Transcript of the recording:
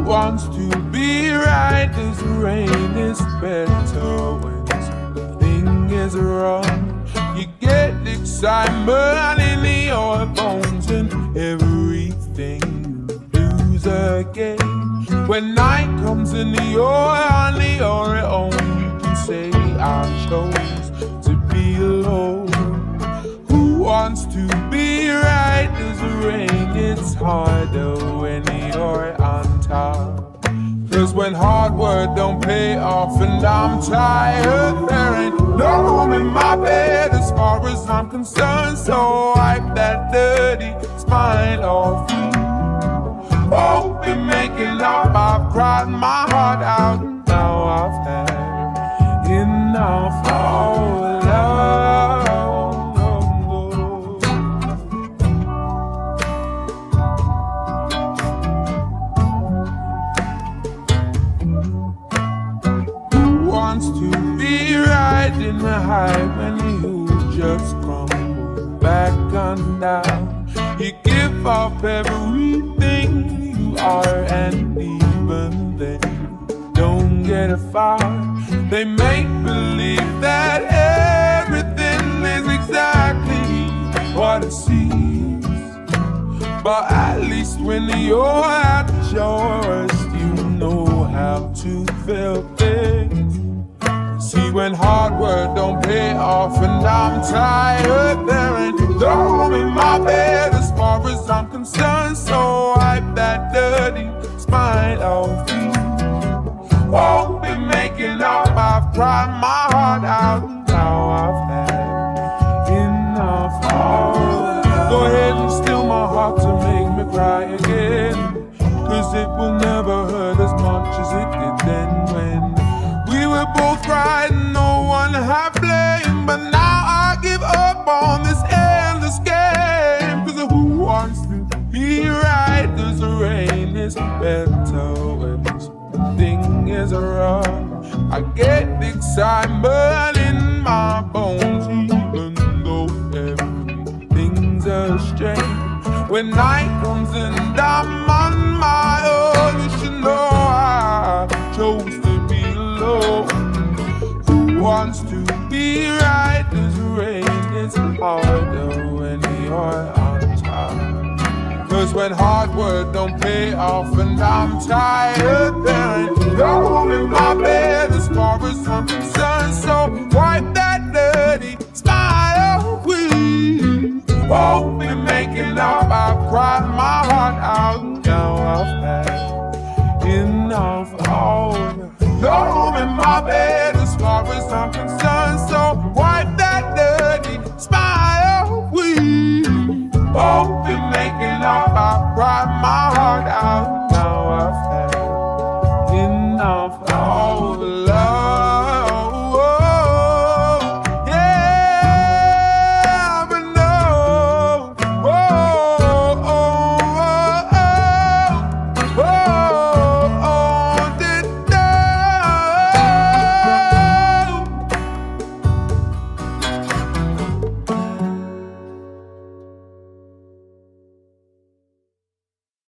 wants to be right? This rain is better when something is wrong. You get excitement in your bones and everything you lose again. When night comes and you're on your own, you can say I chose to be alone. Who wants to be right? This rain, it's harder when you're on top. Cause when hard work don't pay off and I'm tired, there ain't no room in my bed as far as I'm concerned. So wipe that dirty smile off me. Oh, been making up, I've cried my heart out. Now I've had enough of love. To be right in the high when you just crumble back and down. You give up everything you are and even then don't get a far. They make believe that everything is exactly what it seems, but at least when you're at your worst you know how to feel things. See, when hard work don't pay off and I'm tired, there ain't no room in my bed as far as I'm concerned. So wipe that dirty smile off me. Won't be making up, I've cried my heart out. Now I've had enough. Go ahead and steal my heart to make me cry again. Cause it will never hurt as much as it did then when we were both right and no one had blame. But now I give up on this endless game. Cause who wants to be right? Cause the rain is better when something is wrong. I get excitement in my bones even though everything's a strain. When night comes and I'm on my own, you should know I chose to be alone. Who wants to be right? This rain is harder when you're on top. Cause when hard work don't pay off and I'm tired, there ain't no room in my bed as far as I'm concerned. So wipe that dirty smile off me. Won't be making up, I've cried